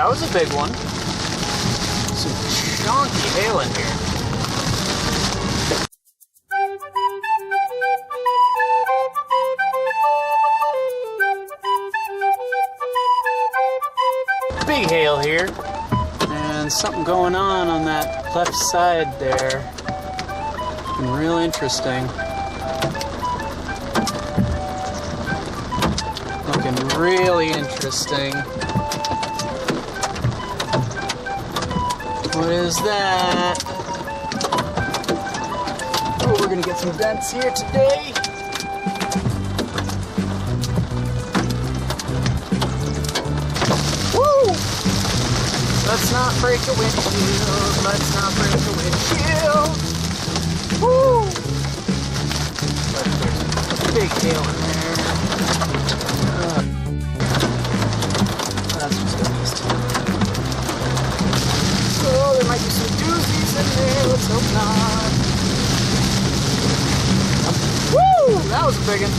that was a big one. Some chunky hail in here. Big hail here. And something going on that left side there. And real interesting. Looking really interesting. What is that? Oh, we're gonna get some dents here today. Woo! Let's not break a windshield. Let's not break a windshield. Woo! But there's a big hail in there. That's just a beast. Oh, there might be some doozies in there. Let's hope not. Woo! That was a big one.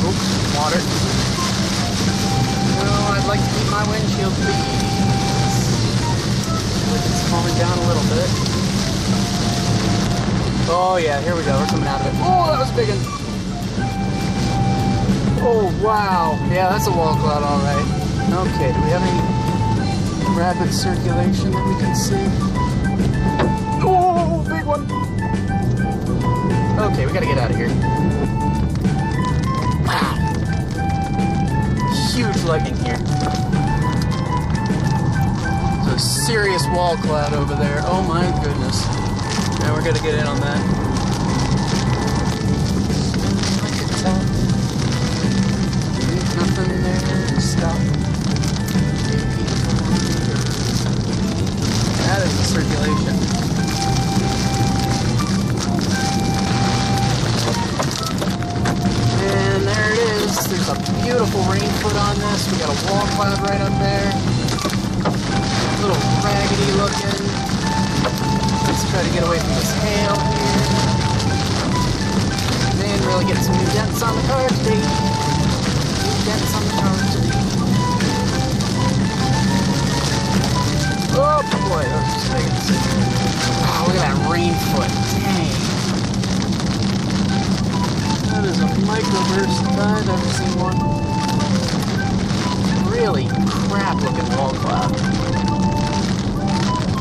Oops, water. No, I'd like to keep my windshield, please. It's calming down a little bit. Oh yeah, here we go. We're coming out of it. Oh, that was a big one. Oh, wow. Yeah, that's a wall cloud, all right. Okay, do we have any rapid circulation that we can see? Oh, big one. Okay, we gotta get out of here. Wow. Huge lightning here. There's a serious wall cloud over there. Oh my goodness. Now we're gonna get in on that. Nothing there. Stop. That is the circulation. And there it is. There's a beautiful rain foot on this. We got a wall cloud right up there. A little raggedy looking. Let's try to get away from this hail here. Man, really getting some new dents on the car today. Dents on the car today. Oh boy, those are just big. Wow, look at that rain foot. Dang. That is a microburst if I've ever seen one. Really crap looking wall cloud.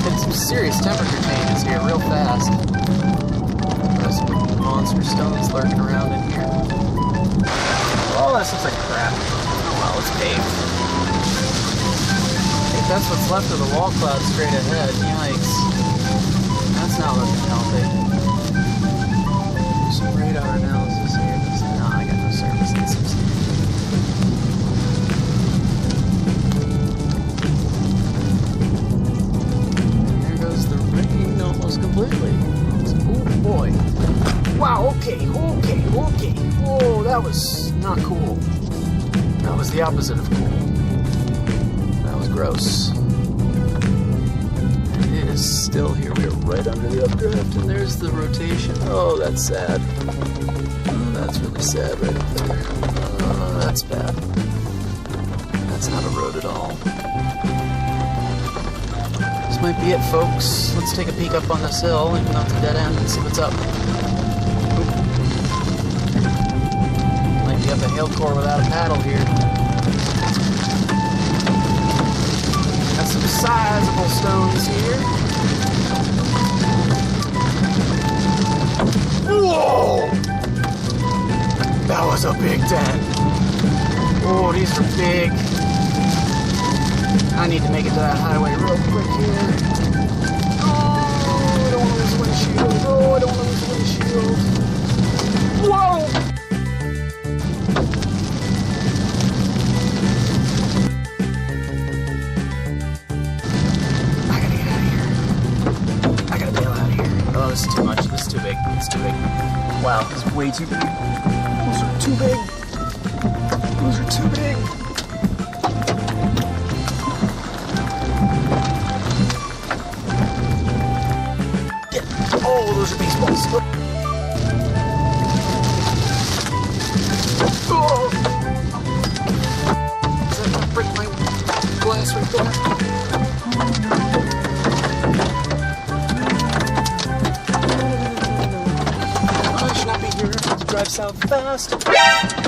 Had some serious temperature changes here real fast. There's some monster stones lurking around in here. Oh, that looks like crap. Oh well, it's paved. I think that's what's left of the wall cloud straight ahead. Yikes. That's not looking healthy. Do some radar analysis here. No, I got no surface sensors. There goes the rain almost completely. Oh boy. Wow, okay. Oh, that was not cool. That was the opposite of cool. That was gross. It is still here. We're right under the updraft, and there's the rotation. Oh, that's sad. Oh, that's really sad right up there. Oh, that's bad. That's not a road at all. This might be it, folks. Let's take a peek up on this hill, even though it's a dead end, and see what's up. Might be up a hail core without a paddle here. Got some sizable stones here. Whoa! That was a big dent. Oh, these are big. I need to make it to that highway real quick here. Oh, I don't want to lose the windshield. Oh, I don't want to lose the windshield. Whoa! I gotta get out of here. I gotta bail out of here. Oh, this is too much. This is too big. It's too big. Wow, this is way too big. Those are too big. Those are too big. Oh, those are baseballs. Oh! Is that gonna break my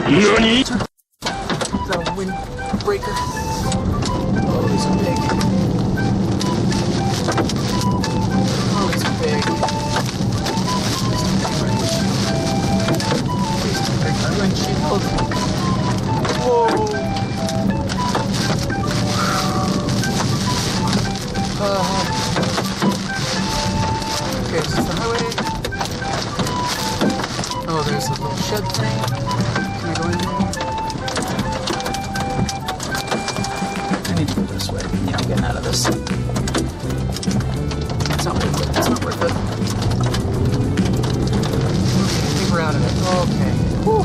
NANI?! Is that a windbreaker? Oh, these are big. Oh, these are big. These are big windshield. Whoa. Okay, this is the highway. Oh, there's a little shed thing. Can I go in there? I need to go this way. Yeah, I'm getting out of this. It's not worth it. It's not worth it. Okay, I think we're out of it. Okay. Whew.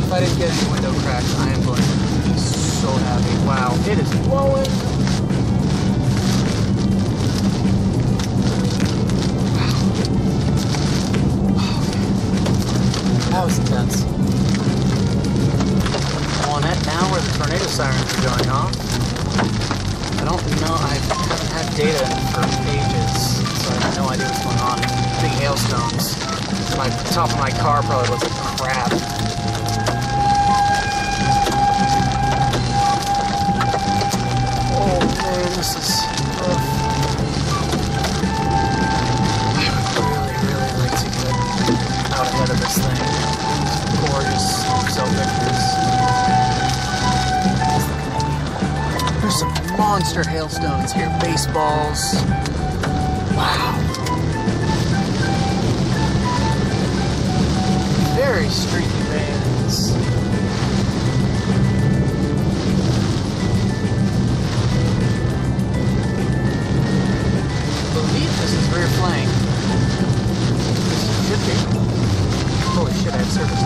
If I didn't get any window cracks, I am going to be so happy. Wow, it is blowing. That was intense. I'm on it now where the tornado sirens are going off. I don't know, I haven't had data for ages, so I have no idea what's going on. Big hailstones. My top of my car probably looks like crap. Oh man, this is rough. I would really like to get out ahead of this thing. Gorgeous cell vectors. There's some monster hailstones here. Baseballs. Wow. Very streaky bands. I believe this is rear flank. This should be. Holy shit, I have service.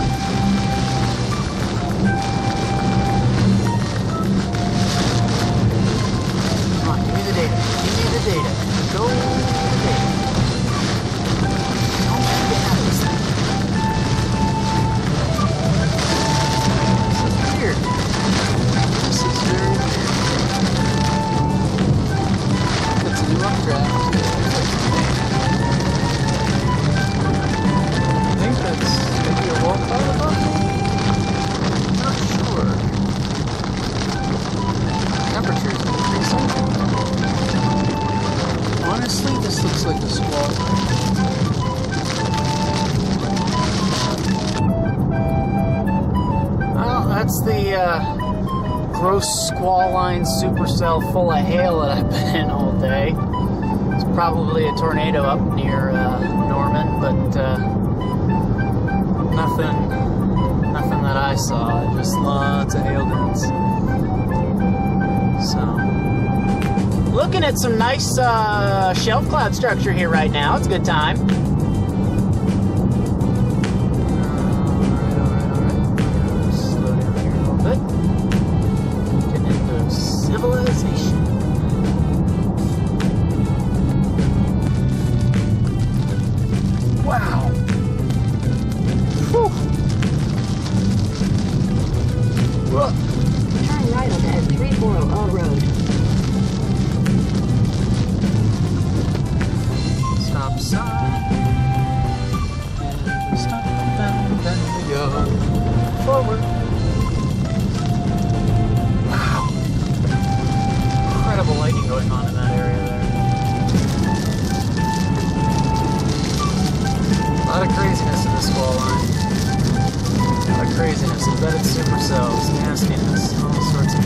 Come on, give me the data. Give me the data. Go with the data. Don't get out of this thing. This is weird. This is very weird. That's a new updraft. I think that's maybe a walkout above me? I'm not sure. Temperature's increasing. Honestly, this looks like a squall. Well, that's the gross squall line supercell full of hail that I've been in all day. It's probably a tornado up near Norman, but nothing that I saw. Just lots of hail dents. So, looking at some nice shelf cloud structure here right now. It's a good time. Alright. Slow down here a little bit. Getting into civilization. Wow. Whew. Look. Turn right on S3400 road. Stop sign. And stop, then we go forward. Wow. Incredible lightning going on in that area there. A lot of craziness in this squall line. A lot of craziness. Embedded supercells, nastiness, all sorts of